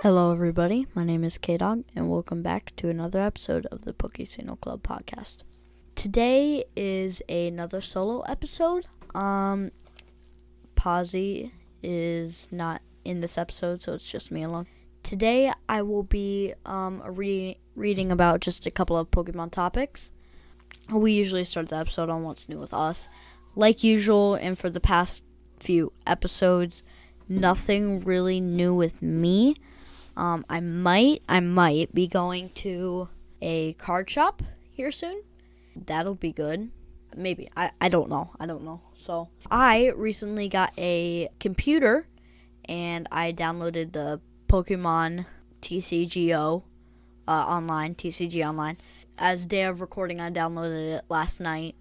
Hello everybody, my name is K-Dog, and welcome back to another episode of the Pokesino Club podcast. Today is another solo episode. Pawzy is not in this episode, so it's just me alone. Today I will be reading about just a couple of Pokemon topics. We usually start the episode on what's new with us. Like usual, and for the past few episodes, nothing really new with me. I might be going to a card shop here soon. That'll be good. Maybe. I don't know. So, I recently got a computer, and I downloaded the Pokemon TCG online. As day of recording, I downloaded it last night,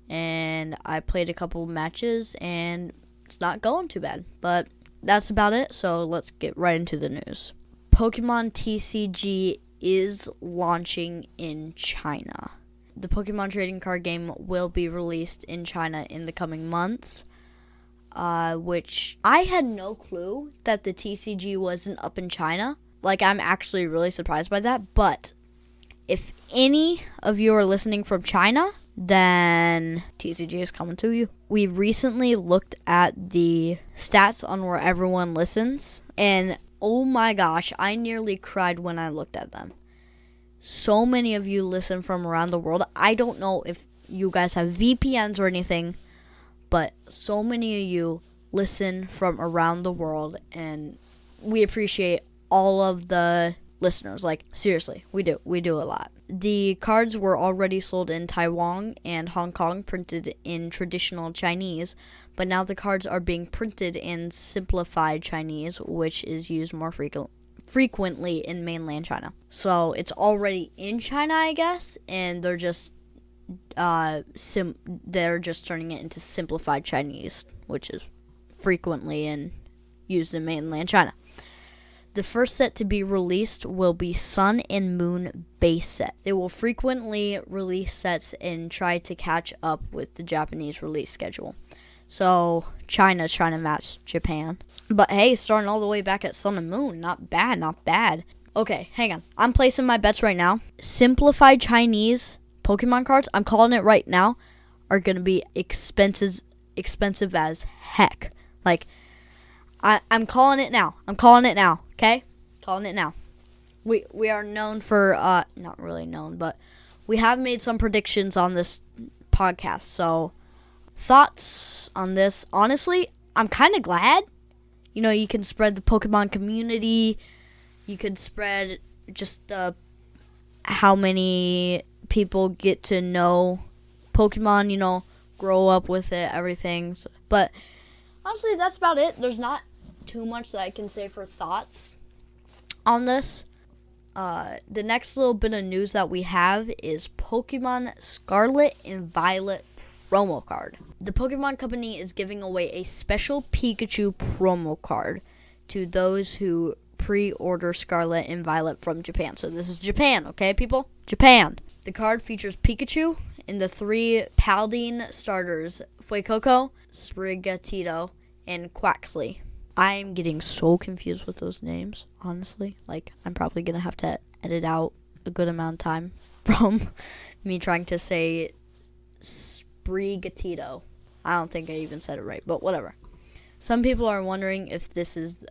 and I played a couple matches, and it's not going too bad, but that's about it, so let's get right into the news. Pokemon TCG is launching in China. The Pokemon trading card game will be released in China in the coming months, which I had no clue that the TCG wasn't up in China. Like, I'm actually really surprised by that, but if any of you are listening from China, then TCG is coming to you. We recently looked at the stats on where everyone listens, and oh my gosh, I nearly cried when I looked at them. So many of you listen from around the world. I don't know if you guys have VPNs or anything, but so many of you listen from around the world, and we appreciate all of the listeners. Like, seriously, we do a lot. The cards were already sold in Taiwan and Hong Kong, printed in traditional Chinese, but now the cards are being printed in simplified Chinese, which is used more frequently in mainland China. So it's already in China, I guess, and they're just turning it into simplified Chinese, which is frequently used in mainland China. The first set to be released will be Sun and Moon base set. They will frequently release sets and try to catch up with the Japanese release schedule. So, China's trying to match Japan. But hey, starting all the way back at Sun and Moon. Not bad. Okay, hang on. I'm placing my bets right now. Simplified Chinese Pokemon cards, I'm calling it right now, are going to be expensive as heck. Like, I'm calling it now. Okay? Calling it now. We are known for, not really known, but we have made some predictions on this podcast. So, thoughts on this? Honestly, I'm kind of glad. You know, you can spread the Pokemon community. You could spread just how many people get to know Pokemon, you know, grow up with it, everything. So, but honestly, that's about it. There's not too much that I can say for thoughts on this. The next little bit of news that we have is Pokemon Scarlet and Violet promo card. The Pokemon Company is giving away a special Pikachu promo card to those who pre-order Scarlet and Violet from Japan. So this is Japan, okay, people? Japan. The card features Pikachu and the 3 Paladin starters, Fuecoco, Sprigatito, and Quaxly. I'm getting so confused with those names, honestly. Like, I'm probably going to have to edit out a good amount of time from me trying to say Sprigatito. I don't think I even said it right, but whatever. Some people are wondering if this is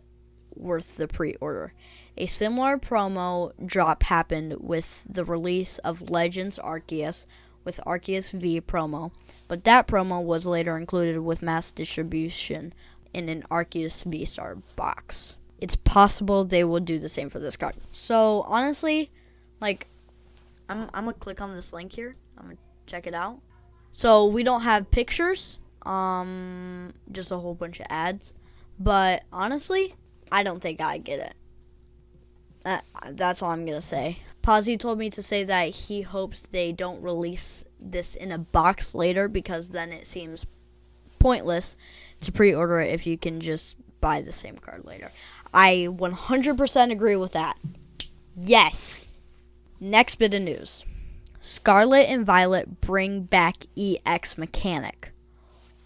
worth the pre-order. A similar promo drop happened with the release of Legends Arceus with Arceus V promo, but that promo was later included with mass distribution in an Arceus V-Star box. It's possible they will do the same for this card. So, honestly, like, I'm going to click on this link here. I'm going to check it out. So, we don't have pictures, just a whole bunch of ads. But, honestly, I don't think I get it. That's all I'm going to say. Pawzy told me to say that he hopes they don't release this in a box later, because then it seems pointless to pre-order it if you can just buy the same card later. I 100% agree with that. Yes. Next bit of news. Scarlet and Violet bring back EX mechanic.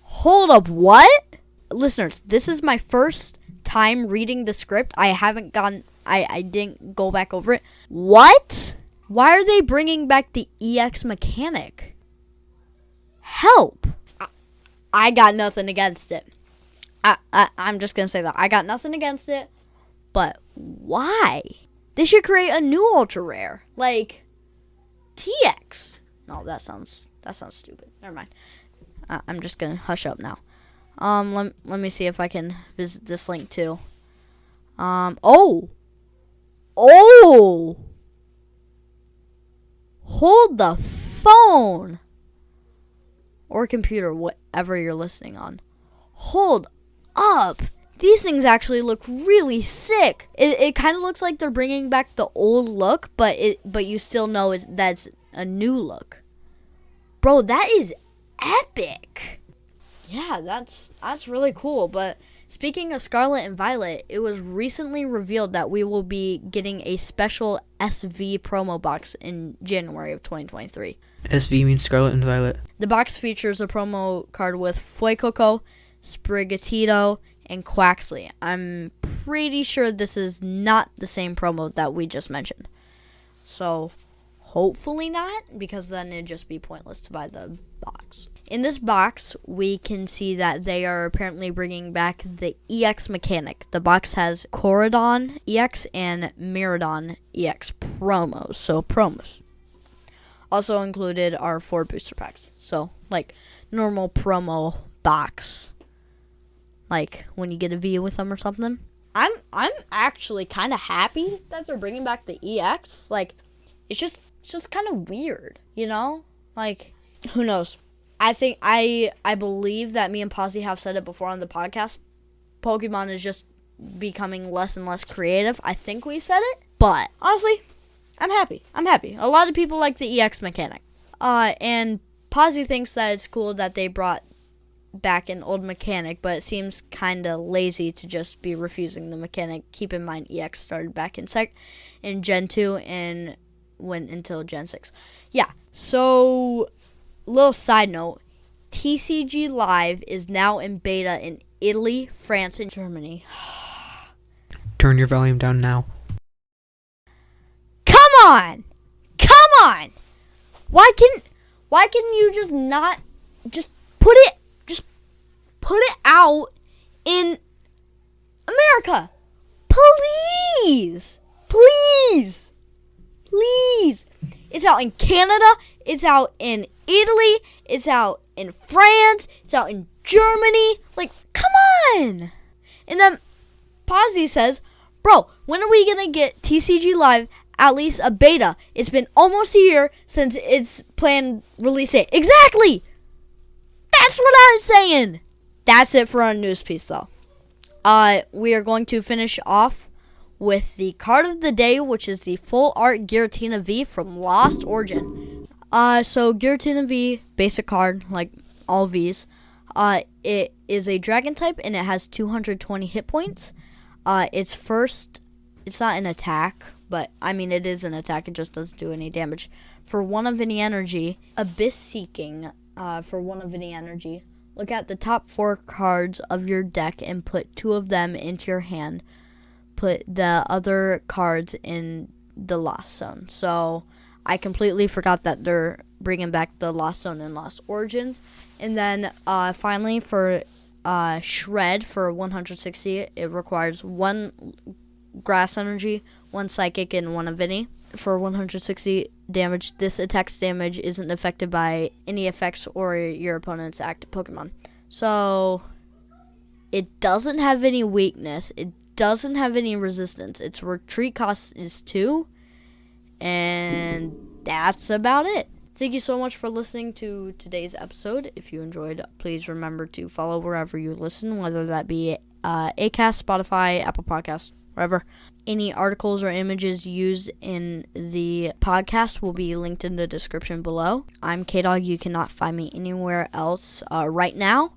Hold up, what? Listeners, this is my first time reading the script. I haven't gone I didn't go back over it. What? Why are they bringing back the EX mechanic? Help. I got nothing against it. I'm just going to say that. I got nothing against it. But why? They should create a new ultra rare. Like TX. No, that sounds stupid. Never mind. I'm just going to hush up now. Let me see if I can visit this link too. Oh! Hold the phone! Or computer, whatever you're listening on. Hold up! These things actually look really sick. It kind of looks like they're bringing back the old look, but you still know that's a new look. Bro, that is epic! Yeah, that's really cool. But speaking of Scarlet and Violet, it was recently revealed that we will be getting a special SV promo box in January of 2023. SV means Scarlet and Violet. The box features a promo card with Fuecoco, Sprigatito, and Quaxley. I'm pretty sure this is not the same promo that we just mentioned. So, hopefully not, because then it'd just be pointless to buy the box. In this box, we can see that they are apparently bringing back the EX mechanic. The box has Corridon EX and Miradon EX promos. So, promos. Also included are 4 booster packs. So, like, normal promo box. Like, when you get a V with them or something. I'm actually kind of happy that they're bringing back the EX. Like, it's just kind of weird, you know? Like, who knows? I think I believe that me and Pawzy have said it before on the podcast. Pokemon is just becoming less and less creative. I think we've said it. But, honestly, I'm happy. A lot of people like the EX mechanic. And Pawzy thinks that it's cool that they brought back an old mechanic, but it seems kind of lazy to just be refusing the mechanic. Keep in mind, EX started back in Gen 2 and went until Gen 6. Yeah, so, little side note, TCG Live is now in beta in Italy, France, and Germany. Turn your volume down now. Come on! Why can you just not put it out in America? Please. It's out in Canada, it's out in Italy, it's out in France, it's out in Germany. Like, come on! And then Pawzy says, bro, when are we gonna get TCG Live at least a beta? It's been almost a year since its planned release date. Exactly! That's what I'm saying! That's it for our news piece, though. We are going to finish off with the card of the day, which is the full art Giratina V from Lost Origin. So Giratina V, basic card, like all Vs. It is a dragon type, and it has 220 hit points. It's not an attack, but, I mean, it is an attack, it just doesn't do any damage. For 1 of any energy, Abyss Seeking, for 1 of any energy, look at the top 4 cards of your deck and put 2 of them into your hand. Put the other cards in the Lost Zone. So, I completely forgot that they're bringing back the Lost Zone and Lost Origins. And then, finally, for Shred, for 160, it requires 1 Grass Energy, 1 Psychic, and 1 of any. For 160 damage, this attack's damage isn't affected by any effects or your opponent's active Pokemon. So, it doesn't have any weakness. It doesn't have any resistance. Its retreat cost is 2. And that's about it. Thank you so much for listening to today's episode. If you enjoyed, please remember to follow wherever you listen, whether that be Acast, Spotify, Apple Podcasts, wherever. Any articles or images used in the podcast will be linked in the description below. I'm K-Dog. You cannot find me anywhere else right now.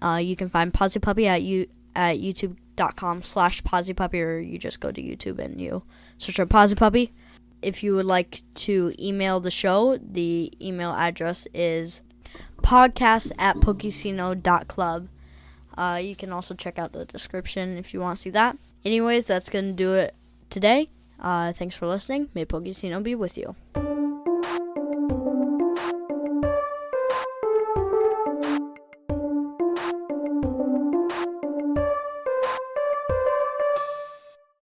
You can find Pawzy Puppy at youtube.com/Pawzy Puppy, or you just go to YouTube and you search for Pawzy Puppy. If you would like to email the show, the email address is podcast@pokesino.club. You can also check out the description if you want to see that. Anyways, that's going to do it today. Thanks for listening. May Pokesino be with you.